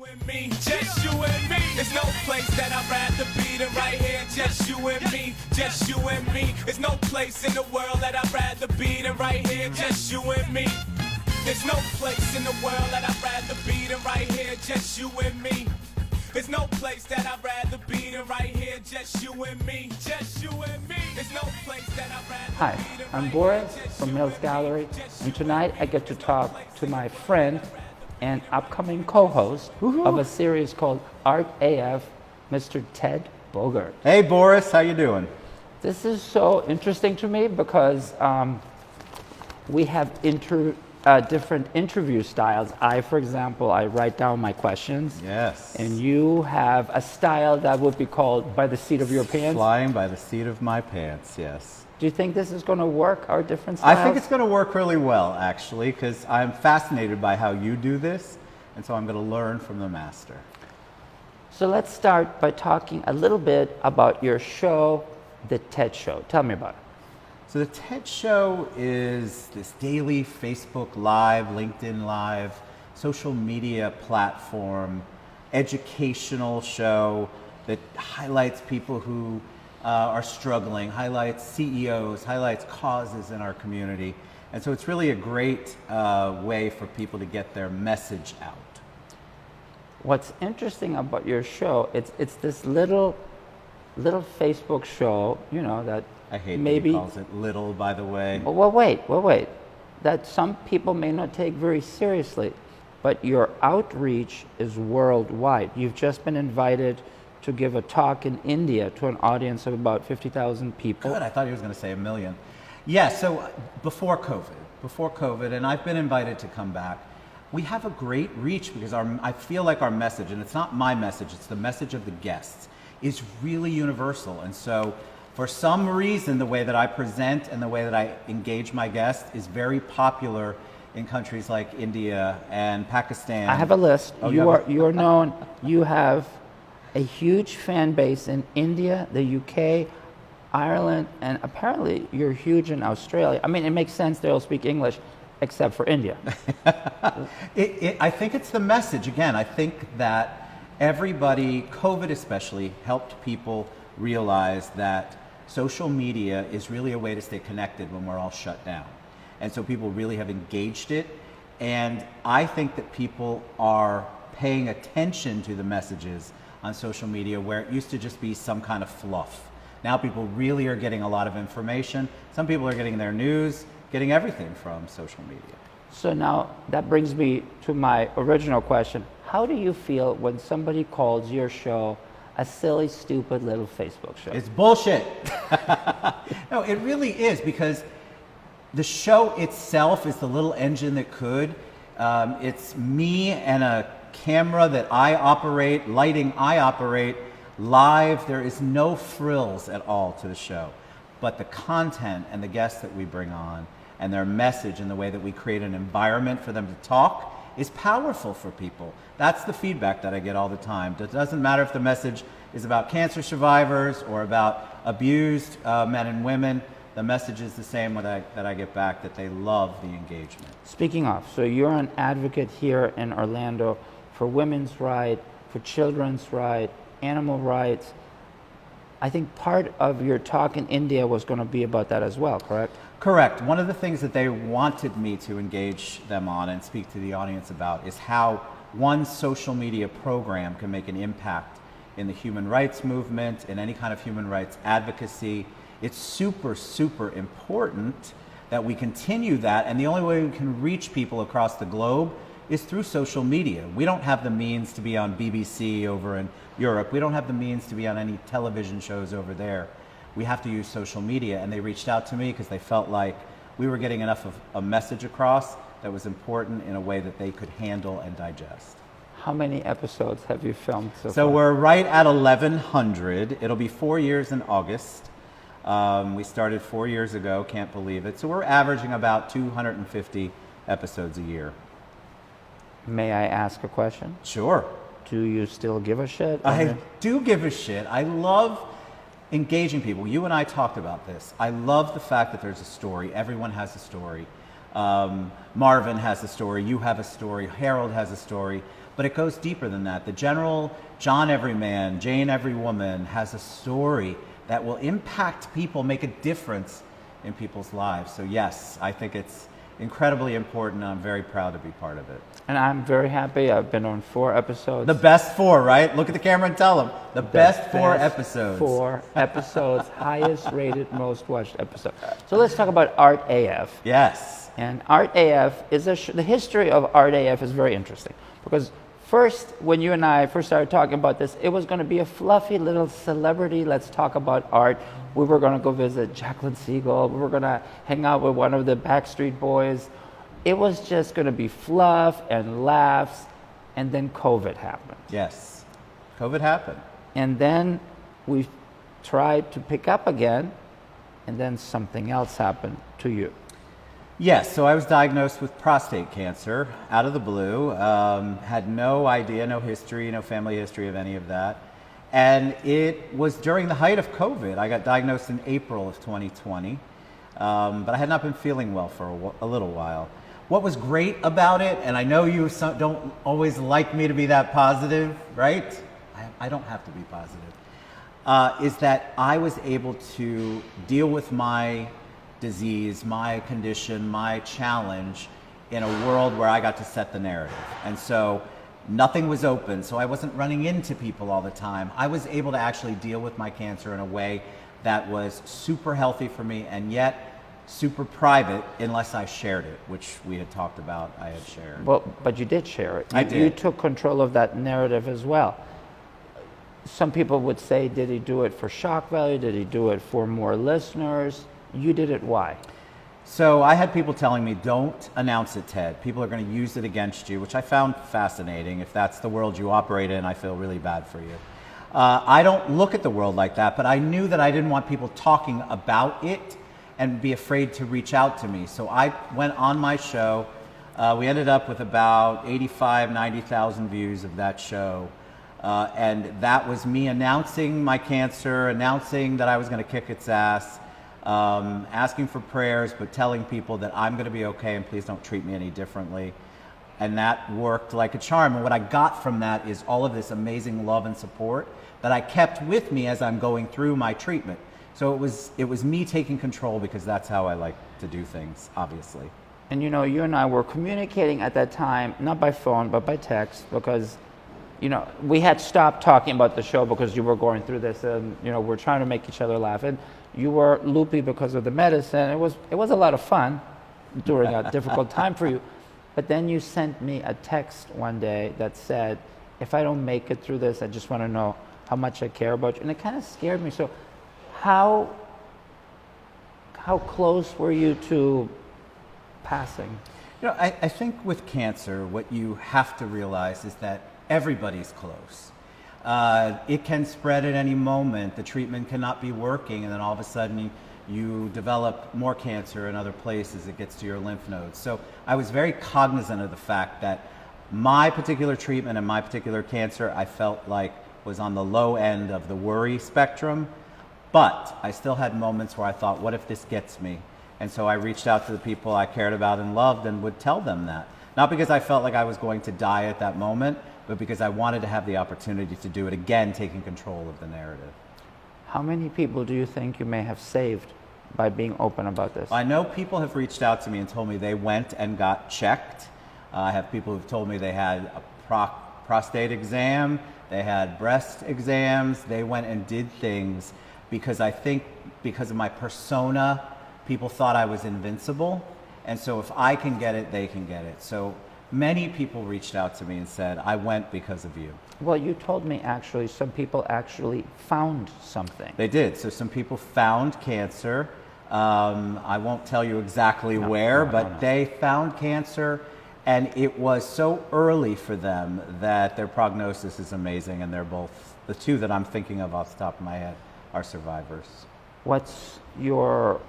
and me, just you and me. There's no place that I'd rather be than right here, just you and me, just you and me. There's no place in the world that I'd rather be than right here, just you and me. There's no place in the world that I'd rather be than right here, just you and me. There's no place that I'd rather be than right here, just you and me, just you and me. There's no place that I'd rather Hi, be than I'm right Boris here, just from you Mills and me, Gallery, just and you tonight and I me. get to There's no talk place to in my the world friend and upcoming co-host of a series called Art AF, Mr. Ted Bogert. Hey Boris, how you doing? This is so interesting to me because we have different interview styles. For example, I write down my questions. Yes. And you have a style that would be called by the seat of your pants. Flying by the seat of my pants, yes. Do you think this is going to work, our different styles? I think it's going to work really well, actually, because I'm fascinated by how you do this, and so I'm going to learn from the master. So let's start by talking a little bit about your show, The TED Show. Tell me about it. So the TED Show is this daily Facebook Live, LinkedIn Live, social media platform, educational show that highlights people who are struggling, highlights CEOs, highlights causes in our community. And so it's really a great way for people to get their message out. What's interesting about your show, it's this little Facebook show, you know, that I hate maybe that he calls it little, by the way. Well, wait. That some people may not take very seriously, but your outreach is worldwide. You've just been invited to give a talk in India to an audience of about 50,000 people. Good, I thought he was going to say 1 million. Yeah, so before COVID, and I've been invited to come back, we have a great reach because I feel like our message, and it's not my message, it's the message of the guests, is really universal. And so for some reason, the way that I present and the way that I engage my guests is very popular in countries like India and Pakistan. I have a list. Oh, you are known. You have a huge fan base in India, the UK, Ireland, and apparently you're huge in Australia. I mean, it makes sense they all speak English, except for India. I think it's the message. Again, I think that everybody, COVID especially, helped people realize that social media is really a way to stay connected when we're all shut down. And so people really have engaged it. And I think that people are paying attention to the messages on social media where it used to just be some kind of fluff. Now people really are getting a lot of information. Some people are getting their news, getting everything from social media. So now that brings me to my original question. How do you feel when somebody calls your show a silly, stupid little Facebook show? It's bullshit. No, it really is, because the show itself is the little engine that could. It's me and a camera that I operate, lighting I operate, live. There is no frills at all to the show. But the content and the guests that we bring on and their message and the way that we create an environment for them to talk is powerful for people. That's the feedback that I get all the time. It doesn't matter if the message is about cancer survivors or about abused men and women. The message is the same that I get back, that they love the engagement. Speaking of, so you're an advocate here in Orlando for women's rights, for children's rights, animal rights. I think part of your talk in India was going to be about that as well, correct? Correct. One of the things that they wanted me to engage them on and speak to the audience about is how one social media program can make an impact in the human rights movement, in any kind of human rights advocacy. It's super, super important that we continue that, and the only way we can reach people across the globe is through social media. We don't have the means to be on BBC over in Europe. We don't have the means to be on any television shows over there. We have to use social media, and they reached out to me because they felt like we were getting enough of a message across that was important in a way that they could handle and digest. How many episodes have you filmed so far? So we're right at 1,100. It'll be 4 years in August. We started 4 years ago, can't believe it. So we're averaging about 250 episodes a year. May I ask a question? Sure. Do you still give a shit? I do give a shit. I love engaging people. You and I talked about this. I love the fact that there's a story. Everyone has a story. Marvin has a story. You have a story. Harold has a story. but it goes deeper than that. The general John Everyman, Jane Everywoman has a story that will impact people, make a difference in people's lives. So yes, I think it's incredibly important, and I'm very proud to be part of it. And I'm very happy. I've been on 4 episodes. The best 4, right? Look at the camera and tell them. The best 4 episodes. 4 episodes, highest rated, most watched episode. So let's talk about Art AF. Yes. And Art AF is the history of Art AF is very interesting, because first, when you and I first started talking about this, it was going to be a fluffy little celebrity, let's talk about art. We were going to go visit Jacqueline Siegel. We were going to hang out with one of the Backstreet Boys. It was just going to be fluff and laughs, and then COVID happened. Yes. COVID happened. And then we tried to pick up again, and then something else happened to you. Yes, so I was diagnosed with prostate cancer out of the blue. Had no idea, no history, no family history of any of that. And it was during the height of COVID. I got diagnosed in April of 2020, but I had not been feeling well for a little while. What was great about it, and I know you don't always like me to be that positive, right? I don't have to be positive, is that I was able to deal with my disease, my condition, my challenge in a world where I got to set the narrative. And so nothing was open, so I wasn't running into people all the time. I was able to actually deal with my cancer in a way that was super healthy for me, and yet super private unless I shared it, which we had talked about, I had shared. Well, but you did share it. I did. You took control of that narrative as well. Some people would say, did he do it for shock value? Did he do it for more listeners? You did it, why? So I had people telling me, don't announce it, Ted. People are going to use it against you, which I found fascinating. If that's the world you operate in, I feel really bad for you. I don't look at the world like that, but I knew that I didn't want people talking about it and be afraid to reach out to me. So I went on my show. We ended up with about 85, 90,000 views of that show. And that was me announcing my cancer, announcing that I was going to kick its ass, asking for prayers, but telling people that I'm going to be okay and please don't treat me any differently. And that worked like a charm. And what I got from that is all of this amazing love and support that I kept with me as I'm going through my treatment. So it was me taking control, because that's how I like to do things, obviously. And you know, you and I were communicating at that time, not by phone, but by text, because, you know, we had stopped talking about the show because you were going through this, and, you know, we're trying to make each other laugh. And you were loopy because of the medicine. It was a lot of fun during a difficult time for you. But then you sent me a text one day that said, if I don't make it through this, I just want to know how much I care about you. And it kind of scared me. So how close were you to passing? You know, I think with cancer, what you have to realize is that everybody's close. It can spread at any moment. The treatment cannot be working, and then all of a sudden you develop more cancer in other places. It gets to your lymph nodes. So I was very cognizant of the fact that my particular treatment and my particular cancer, I felt like was on the low end of the worry spectrum. But I still had moments where I thought, what if this gets me? And so I reached out to the people I cared about and loved and would tell them that. Not because I felt like I was going to die at that moment, but because I wanted to have the opportunity to do it again, taking control of the narrative. How many people do you think you may have saved by being open about this? I know people have reached out to me and told me they went and got checked. I have people who've told me they had a prostate exam, they had breast exams, they went and did things because I think because of my persona, people thought I was invincible. And so if I can get it, they can get it. So many people reached out to me and said, I went because of you. Well, you told me actually some people actually found something. They did. So some people found cancer. I won't tell you exactly where, but they found cancer, and it was so early for them that their prognosis is amazing, and they're both, the two that I'm thinking of off the top of my head, are survivors. What's your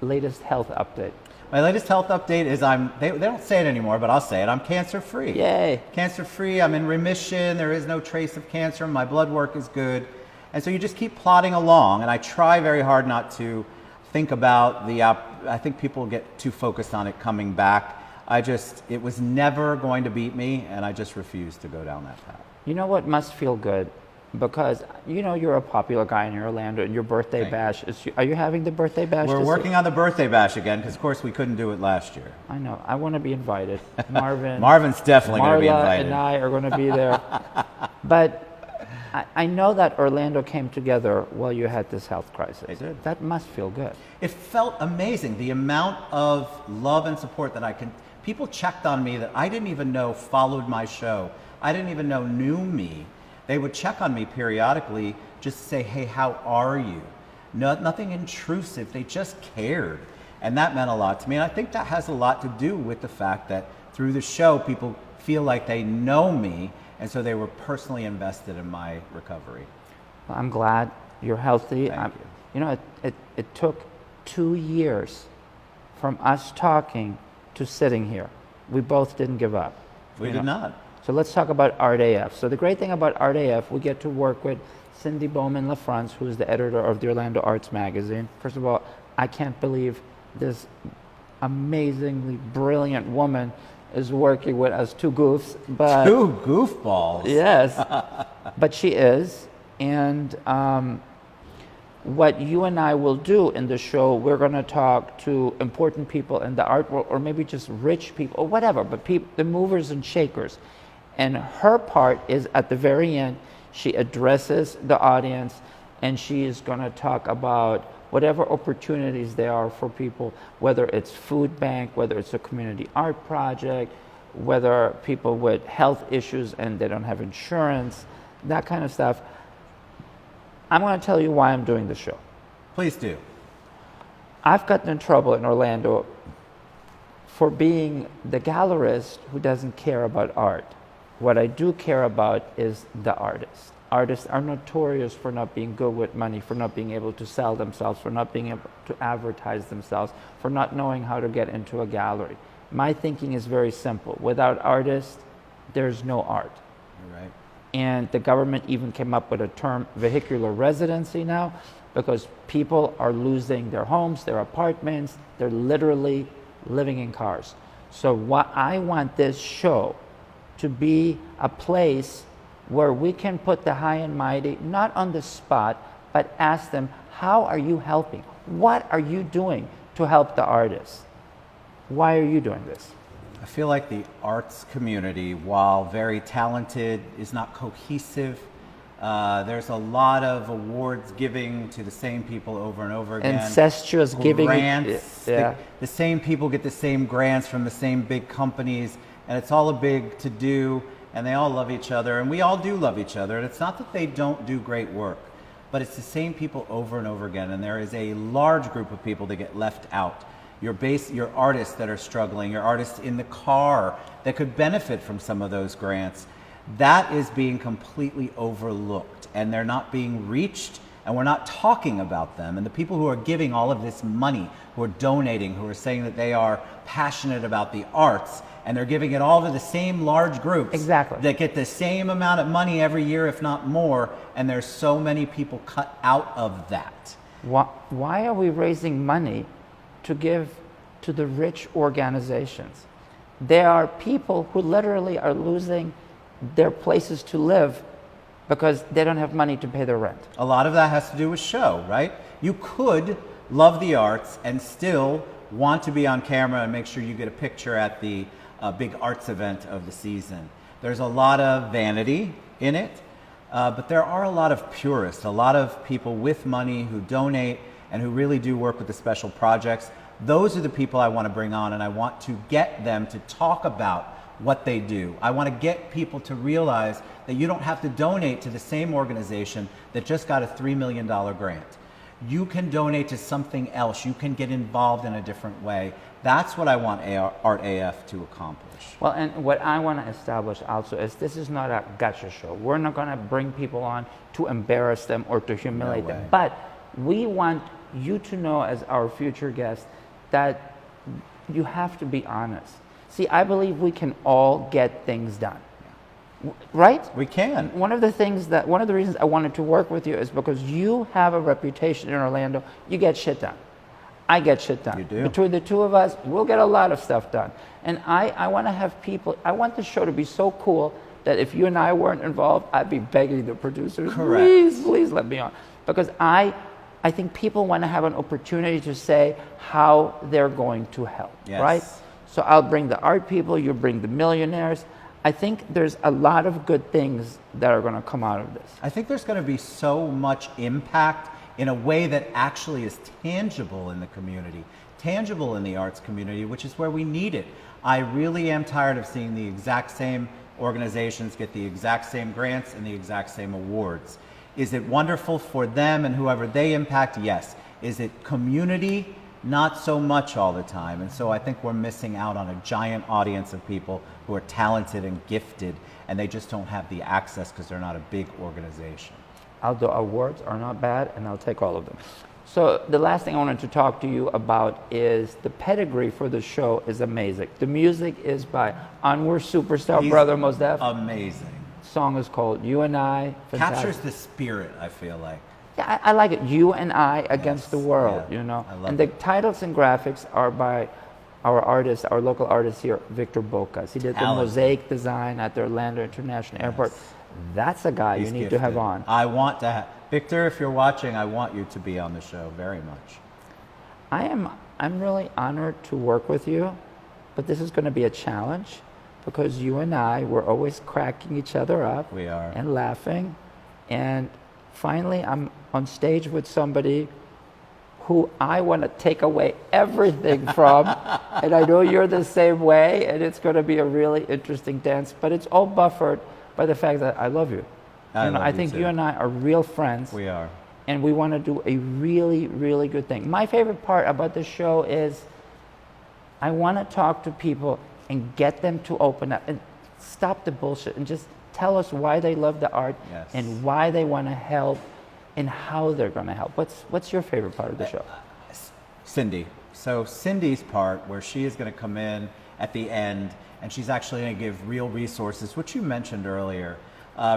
latest health update? My latest health update is they don't say it anymore, but I'll say it. I'm cancer-free. Yay. Cancer-free. I'm in remission. There is no trace of cancer. My blood work is good. And so you just keep plodding along. And I try very hard not to think about I think people get too focused on it coming back. It was never going to beat me, and I just refused to go down that path. You know what must feel good? Because, you know, you're a popular guy in Orlando, and your birthday Thank bash is... Are you having the birthday bash? We're working on the birthday bash again, because, of course, we couldn't do it last year. I know. I want to be invited. Marvin. Marvin's definitely going to be Marla invited. and I are going to be there. But I know that Orlando came together while you had this health crisis. They did. That must feel good. It felt amazing. The amount of love and support that people checked on me that I didn't even know followed my show. I didn't even know knew me. They would check on me periodically just to say, hey, how are you? Nothing intrusive. They just cared. And that meant a lot to me. And I think that has a lot to do with the fact that through the show, people feel like they know me. And so they were personally invested in my recovery. Well, I'm glad you're healthy. Thank you. You know, it took 2 years from us talking to sitting here. We both didn't give up. We did not. So let's talk about Art AF. So the great thing about Art AF, we get to work with Cindy Bowman Lafronz, who's the editor of the Orlando Arts magazine. First of all, I can't believe this amazingly brilliant woman is working with us two goofs. But two goofballs. Yes, but she is. And what you and I will do in the show, we're going to talk to important people in the art world, or maybe just rich people, or whatever, but the movers and shakers. And her part is at the very end, she addresses the audience, and she is going to talk about whatever opportunities there are for people, whether it's food bank, whether it's a community art project, whether people with health issues and they don't have insurance, that kind of stuff. I'm going to tell you why I'm doing the show. Please do. I've gotten in trouble in Orlando for being the gallerist who doesn't care about art. What I do care about is the artist. Artists are notorious for not being good with money, for not being able to sell themselves, for not being able to advertise themselves, for not knowing how to get into a gallery. My thinking is very simple. Without artists, there's no art. You're right. And the government even came up with a term, vehicular residency now, because people are losing their homes, their apartments, they're literally living in cars. So what I want this show to be a place where we can put the high and mighty, not on the spot, but ask them, how are you helping? What are you doing to help the artists? Why are you doing this? I feel like the arts community, while very talented, is not cohesive. There's a lot of awards giving to the same people over and over again. Incestuous giving. Grants. Yeah. The same people get the same grants from the same big companies, and it's all a big to-do, and they all love each other, and we all do love each other. And it's not that they don't do great work, but it's the same people over and over again, and there is a large group of people that get left out. Your artists that are struggling, your artists in the car that could benefit from some of those grants, that is being completely overlooked, and they're not being reached, and we're not talking about them. And the people who are giving all of this money, who are donating, who are saying that they are passionate about the arts, and they're giving it all to the same large groups Exactly. that get the same amount of money every year, if not more, and there's so many people cut out of that. Why are we raising money to give to the rich organizations? There are people who literally are losing their places to live because they don't have money to pay their rent. A lot of that has to do with show, right? You could love the arts and still want to be on camera and make sure you get a picture at the big arts event of the season. There's a lot of vanity in it, but there are a lot of purists, a lot of people with money who donate and who really do work with the special projects. Those are the people I want to bring on, and I want to get them to talk about what they do. I want to get people to realize that you don't have to donate to the same organization that just got a $3 million grant. You can donate to something else. You can get involved in a different way. That's what I want Art AF to accomplish. Well, and what I want to establish also is this is not a gotcha show. We're not going to bring people on to embarrass them or to humiliate them. But we want you to know, as our future guest, that you have to be honest. See, I believe we can all get things done. Right? We can. One of the reasons I wanted to work with you is because you have a reputation in Orlando. You get shit done. I get shit done. You do. Between the two of us, we'll get a lot of stuff done. And I want to have people, I want the show to be so cool that if you and I weren't involved, I'd be begging the producers, Correct. please let me on. Because I think people want to have an opportunity to say how they're going to help, Yes. right? So I'll bring the art people, you bring the millionaires. I think there's a lot of good things that are going to come out of this. I think there's going to be so much impact in a way that actually is tangible in the community, tangible in the arts community, which is where we need it. I really am tired of seeing the exact same organizations get the exact same grants and the exact same awards. Is it wonderful for them and whoever they impact? Yes. Is it community? Not so much all the time. And so I think we're missing out on a giant audience of people who are talented and gifted, and they just don't have the access because they're not a big organization. The awards are not bad, and I'll take all of them. So the last thing I wanted to talk to you about is the pedigree for the show is amazing. The music is by Anwar superstar He's brother Mosdef. Amazing. Song is called You and I. Fantastic. Captures the spirit, I feel like. Yeah, I like it. You and I against Yes, the world, yeah, you know. I love And the it. titles and graphics are by our artist, our local artist here, Victor Bocas. He did the Talented. mosaic design at the Orlando International Airport. That's a guy He's you need gifted. to have on. I want to have Victor, if you're watching, I want you to be on the show very much. I'm really honored to work with you, but this is going to be a challenge because you and I were always cracking each other up. We are. And laughing. And finally, I'm on stage with somebody who I want to take away everything from. And I know you're the same way, and it's going to be a really interesting dance, but it's all buffered by the fact that I love you. I think too. you and I are real friends. We are. And we want to do a really, really good thing. My favorite part about the show is I want to talk to people and get them to open up and stop the bullshit and just tell us why they love the art Yes. and why they want to help and how they're going to help. What's your favorite part of the show? Cindy. So Cindy's part, where she is going to come in at the end, and she's actually going to give real resources, which you mentioned earlier.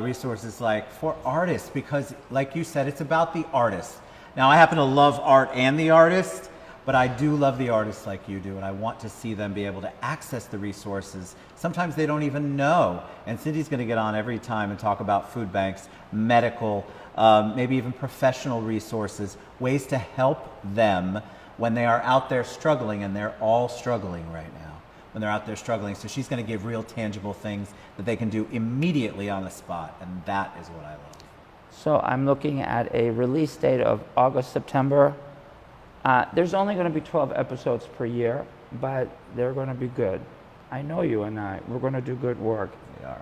Resources like for artists, because like you said, it's about the artist. Now, I happen to love art and the artist, but I do love the artists like you do, and I want to see them be able to access the resources. Sometimes they don't even know. And Cindy's going to get on every time and talk about food banks, medical, maybe even professional resources, ways to help them when they are out there struggling, and they're all struggling right now. When they're out there struggling. So she's going to give real tangible things that they can do immediately on the spot, and that is what I love. So I'm looking at a release date of August, September. There's only going to be 12 episodes per year, but they're going to be good. I know you and we're going to do good work. We are.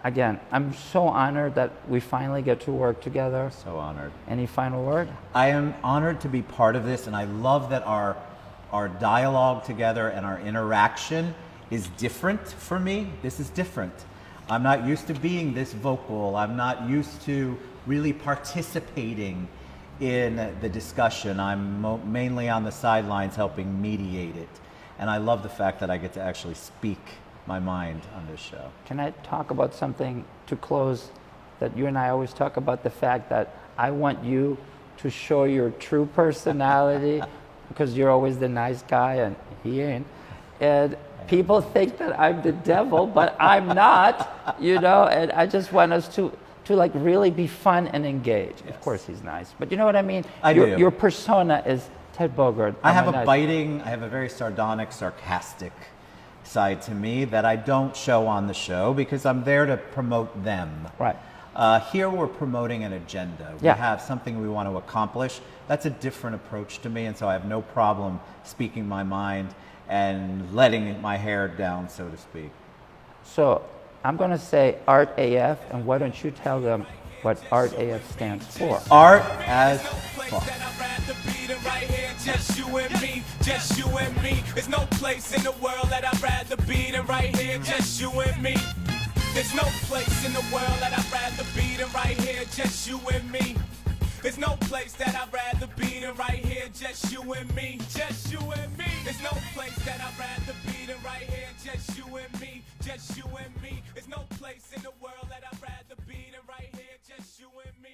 Again, I'm so honored that we finally get to work together. So honored. Any final word? I am honored to be part of this, and I love that our dialogue together and our interaction is different for me. This is different. I'm not used to being this vocal. I'm not used to really participating in the discussion. I'm mainly on the sidelines helping mediate it. And I love the fact that I get to actually speak my mind on this show. Can I talk about something to close that you and I always talk about, the fact that I want you to show your true personality because you're always the nice guy and he ain't. And people think that I'm the devil, but I'm not, you know, and I just want us to like really be fun and engage. Yes. Of course he's nice, but you know what I mean? I do. Your persona is Ted Bogert. I have nice- I have a very sardonic, sarcastic side to me that I don't show on the show because I'm there to promote them. Right. Here we're promoting an agenda. We Yeah. have something we want to accomplish. That's a different approach to me, and so I have no problem speaking my mind and letting my hair down, so to speak. So I'm going to say Art AF, and why don't you tell them what Art AF stands for? Art as fuck. Just you and me, just you and me. There's no place in the world that I'd rather be than right here, just you and me. There's no place in the world that I'd rather be than right here, just you and me. There's no place that I'd rather be than right here, just you and me, just you and me. There's no place that I'd rather be than right here, just you and me, just you and me. There's no place in the world that I'd rather be than right here, just you and me.